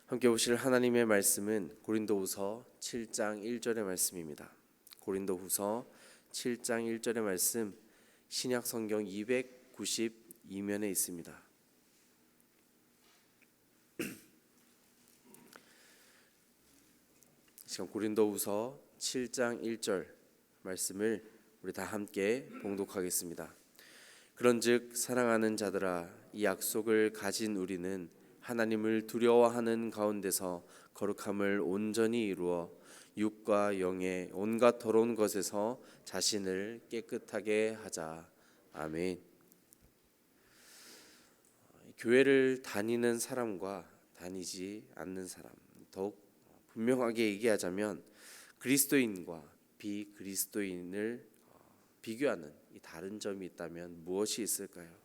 함께 보실 하나님의 말씀은 고린도후서 7장 1절의 말씀입니다. 고린도후서 7장 1절의 말씀 신약 성경 292면에 있습니다. 지금 고린도후서 7장 1절 말씀을 우리 다 함께 봉독하겠습니다. 그런즉 사랑하는 자들아, 이 약속을 가진 우리는 하나님을 두려워하는 가운데서 거룩함을 온전히 이루어 육과 영의 온갖 더러운 것에서 자신을 깨끗하게 하자. 아멘. 교회를 다니는 사람과 다니지 않는 사람, 더욱 분명하게 얘기하자면 그리스도인과 비그리스도인을 비교하는 이 다른 점이 있다면 무엇이 있을까요?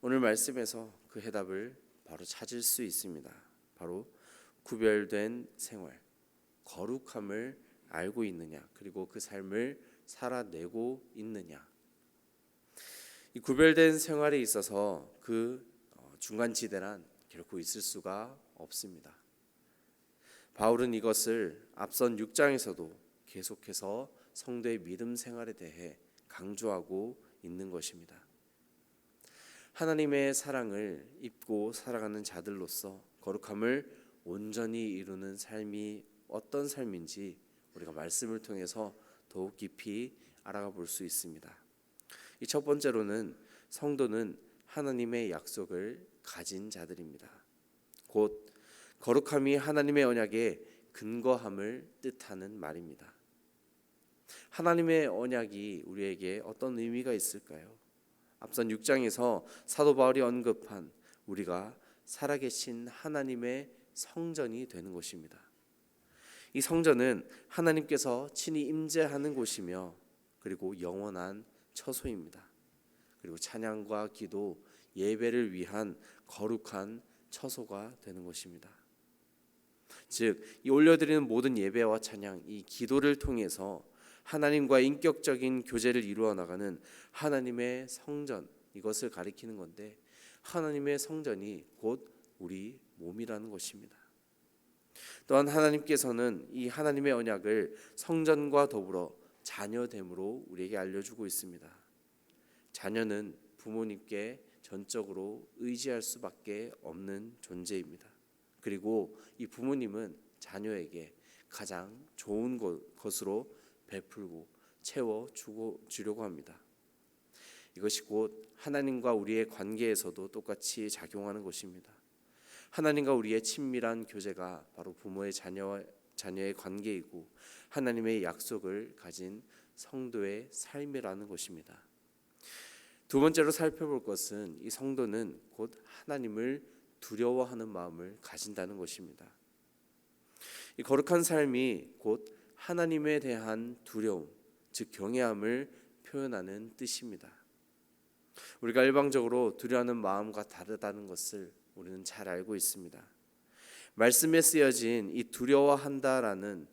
오늘 말씀에서 그 해답을 바로 찾을 수 있습니다. 바로 구별된 생활, 거룩함을 알고 있느냐, 그리고 그 삶을 살아내고 있느냐. 이 구별된 생활에 있어서 그 중간지대란 결코 있을 수가 없습니다. 바울은 이것을 앞선 6장에서도 계속해서 성도의 믿음 생활에 대해 강조하고 있는 것입니다. 하나님의 사랑을 입고 살아가는 자들로서 거룩함을 온전히 이루는 삶이 어떤 삶인지 우리가 말씀을 통해서 더욱 깊이 알아가 볼 수 있습니다. 이 첫 번째로는 성도는 하나님의 약속을 가진 자들입니다. 곧 거룩함이 하나님의 언약의 근거함을 뜻하는 말입니다. 하나님의 언약이 우리에게 어떤 의미가 있을까요? 앞선 6장에서 사도 바울이 언급한 우리가 살아계신 하나님의 성전이 되는 곳입니다. 이 성전은 하나님께서 친히 임재하는 곳이며 그리고 영원한 처소입니다. 그리고 찬양과 기도, 예배를 위한 거룩한 처소가 되는 것입니다. 즉, 이 올려드리는 모든 예배와 찬양, 이 기도를 통해서 하나님과 인격적인 교제를 이루어 나가는 하나님의 성전, 이것을 가리키는 건데 하나님의 성전이 곧 우리 몸이라는 것입니다. 또한 하나님께서는 이 하나님의 언약을 성전과 더불어 자녀됨으로 우리에게 알려주고 있습니다. 자녀는 부모님께 전적으로 의지할 수밖에 없는 존재입니다. 그리고 이 부모님은 자녀에게 가장 좋은 것으로 베풀고 채워주려고 합니다. 이것이 곧 하나님과 우리의 관계에서도 똑같이 작용하는 것입니다. 하나님과 우리의 친밀한 교제가 바로 부모의 자녀의 관계이고 하나님의 약속을 가진 성도의 삶이라는 것입니다. 두 번째로 살펴볼 것은 이 성도는 곧 하나님을 두려워하는 마음을 가진다는 것입니다. 이 거룩한 삶이 곧 하나님에 대한 두려움, 즉 경외함을 표현하는 뜻입니다. 우리가 일방적으로 두려워하는 마음과 다르다는 것을 우리는 잘 알고 있습니다. 말씀에 쓰여진 이 두려워한다라는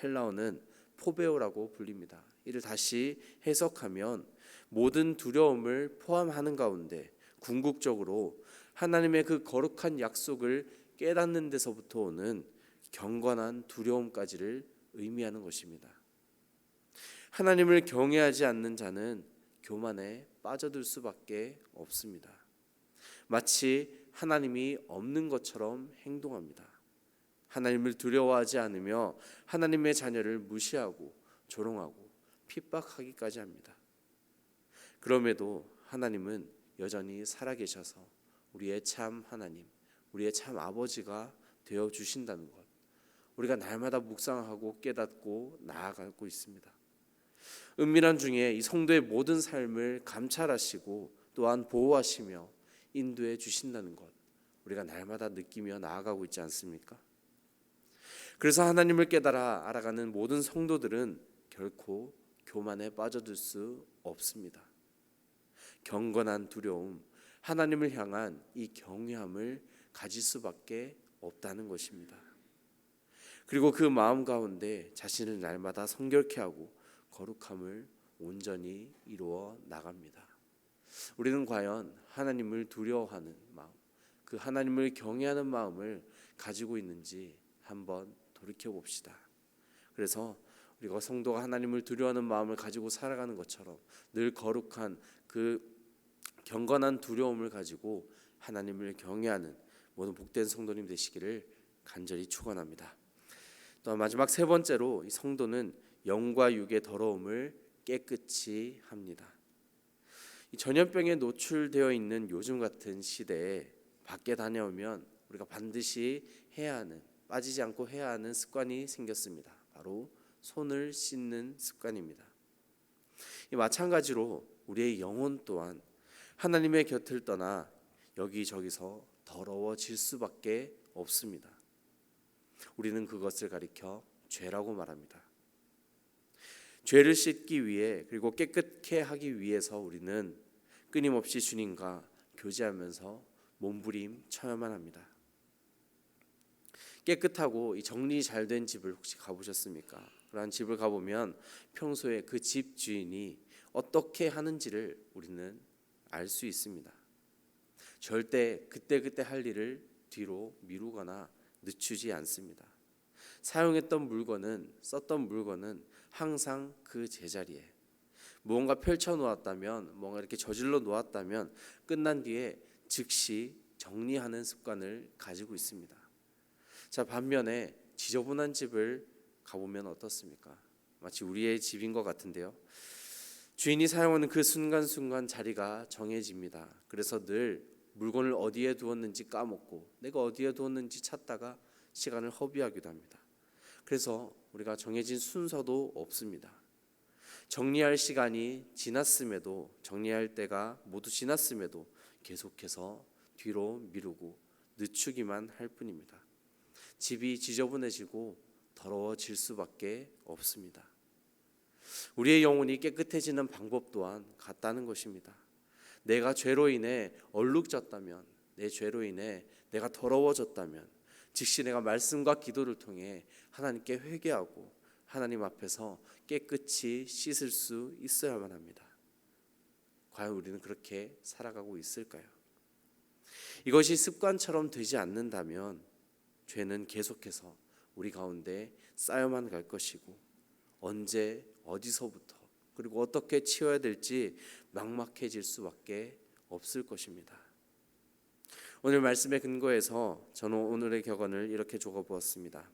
헬라어는 포베오라고 불립니다. 이를 다시 해석하면 모든 두려움을 포함하는 가운데 궁극적으로 하나님의 그 거룩한 약속을 깨닫는 데서부터 오는 경건한 두려움까지를 의미하는 것입니다. 하나님을 경외하지 않는 자는 교만에 빠져들 수밖에 없습니다. 마치 하나님이 없는 것처럼 행동합니다. 하나님을 두려워하지 않으며 하나님의 자녀를 무시하고 조롱하고 핍박하기까지 합니다. 그럼에도 하나님은 여전히 살아계셔서 우리의 참 하나님, 우리의 참 아버지가 되어주신다는 것, 우리가 날마다 묵상하고 깨닫고 나아가고 있습니다. 은밀한 중에 이 성도의 모든 삶을 감찰하시고 또한 보호하시며 인도해 주신다는 것, 우리가 날마다 느끼며 나아가고 있지 않습니까? 그래서 하나님을 깨달아 알아가는 모든 성도들은 결코 교만에 빠져들 수 없습니다. 경건한 두려움, 하나님을 향한 이 경외함을 가질 수밖에 없다는 것입니다. 그리고 그 마음 가운데 자신을 날마다 성결케 하고 거룩함을 온전히 이루어 나갑니다. 우리는 과연 하나님을 두려워하는 마음, 그 하나님을 경외하는 마음을 가지고 있는지 한번 돌이켜 봅시다. 그래서 우리가 성도가 하나님을 두려워하는 마음을 가지고 살아가는 것처럼 늘 거룩한 그 경건한 두려움을 가지고 하나님을 경외하는 모든 복된 성도님 되시기를 간절히 축원합니다. 또 마지막 세 번째로 이 성도는 영과 육의 더러움을 깨끗이 합니다. 이 전염병에 노출되어 있는 요즘 같은 시대에 밖에 다녀오면 우리가 반드시 해야 하는, 빠지지 않고 해야 하는 습관이 생겼습니다. 바로 손을 씻는 습관입니다. 이 마찬가지로 우리의 영혼 또한 하나님의 곁을 떠나 여기저기서 더러워질 수밖에 없습니다. 우리는 그것을 가리켜 죄라고 말합니다. 죄를 씻기 위해 그리고 깨끗게 하기 위해서 우리는 끊임없이 주님과 교제하면서 몸부림 쳐야만 합니다. 깨끗하고 이 정리 잘 된 집을 혹시 가보셨습니까? 그러한 집을 가보면 평소에 그 집 주인이 어떻게 하는지를 우리는 알 수 있습니다. 절대 그때그때 할 일을 뒤로 미루거나 늦추지 않습니다. 사용했던 물건은, 썼던 물건은 항상 그 제자리에, 무언가 펼쳐 놓았다면, 뭔가 이렇게 저질러 놓았다면 끝난 뒤에 즉시 정리하는 습관을 가지고 있습니다. 자, 반면에 지저분한 집을 가보면 어떻습니까? 마치 우리의 집인 것 같은데요. 주인이 사용하는 그 순간순간 자리가 정해집니다. 그래서 늘 물건을 어디에 두었는지 까먹고 내가 어디에 두었는지 찾다가 시간을 허비하기도 합니다. 그래서 우리가 정해진 순서도 없습니다. 정리할 시간이 지났음에도, 정리할 때가 모두 지났음에도 계속해서 뒤로 미루고 늦추기만 할 뿐입니다. 집이 지저분해지고 더러워질 수밖에 없습니다. 우리의 영혼이 깨끗해지는 방법 또한 같다는 것입니다. 내가 죄로 인해 얼룩졌다면, 내 죄로 인해 내가 더러워졌다면 즉시 내가 말씀과 기도를 통해 하나님께 회개하고 하나님 앞에서 깨끗이 씻을 수 있어야만 합니다. 과연 우리는 그렇게 살아가고 있을까요? 이것이 습관처럼 되지 않는다면 죄는 계속해서 우리 가운데 쌓여만 갈 것이고 언제 어디서부터 그리고 어떻게 치워야 될지 막막해질 수밖에 없을 것입니다. 오늘 말씀의 근거에서 저는 오늘의 격언을 이렇게 적어보았습니다.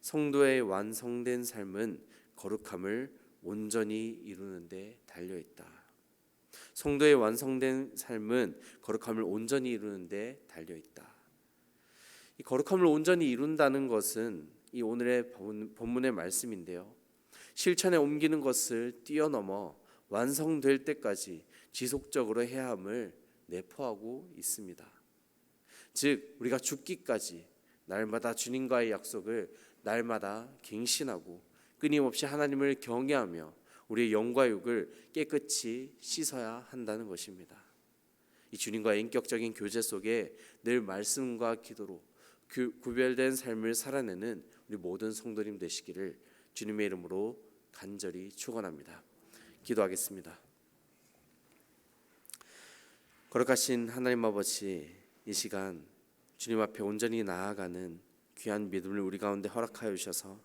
성도의 완성된 삶은 거룩함을 온전히 이루는 데 달려있다. 성도의 완성된 삶은 거룩함을 온전히 이루는 데 달려있다. 이 거룩함을 온전히 이룬다는 것은 이 오늘의 본문의 말씀인데요. 실천에 옮기는 것을 뛰어넘어 완성될 때까지 지속적으로 해야 함을 내포하고 있습니다. 즉 우리가 죽기까지 날마다 주님과의 약속을 날마다 갱신하고 끊임없이 하나님을 경외하며 우리의 영과 육을 깨끗이 씻어야 한다는 것입니다. 이 주님과의 인격적인 교제 속에 늘 말씀과 기도로 구별된 삶을 살아내는 우리 모든 성도님 되시기를 주님의 이름으로 간절히 축원합니다. 기도하겠습니다. 거룩하신 하나님 아버지, 이 시간 주님 앞에 온전히 나아가는 귀한 믿음을 우리 가운데 허락하여 주셔서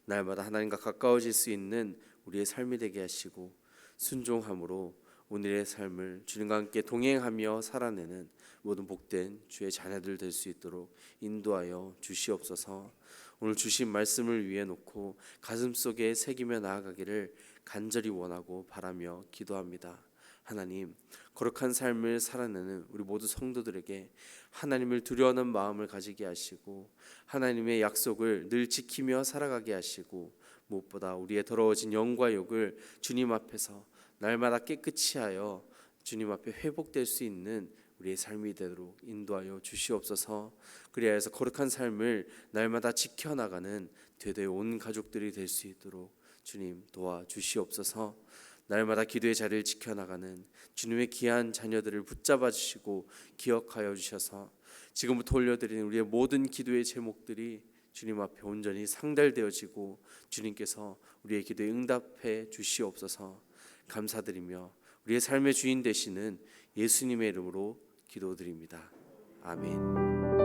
날마다 하나님과 가까워질 수 있는 우리의 삶이 되게 하시고 순종함으로 오늘의 삶을 주님과 함께 동행하며 살아내는 모든 복된 주의 자녀들 될 수 있도록 인도하여 주시옵소서. 오늘 주신 말씀을 위해 놓고 가슴속에 새기며 나아가기를 간절히 원하고 바라며 기도합니다. 하나님, 거룩한 삶을 살아내는 우리 모두 성도들에게 하나님을 두려워하는 마음을 가지게 하시고 하나님의 약속을 늘 지키며 살아가게 하시고 무엇보다 우리의 더러워진 영과 욕을 주님 앞에서 날마다 깨끗이 하여 주님 앞에 회복될 수 있는 우리의 삶이 되도록 인도하여 주시옵소서. 그리하여서 거룩한 삶을 날마다 지켜나가는 되되 온 가족들이 될 수 있도록 주님 도와주시옵소서. 날마다 기도의 자리를 지켜나가는 주님의 귀한 자녀들을 붙잡아 주시고 기억하여 주셔서 지금부터 올려드리는 우리의 모든 기도의 제목들이 주님 앞에 온전히 상달되어지고 주님께서 우리의 기도에 응답해 주시옵소서. 감사드리며 우리의 삶의 주인 되시는 예수님의 이름으로 기도드립니다. 아멘.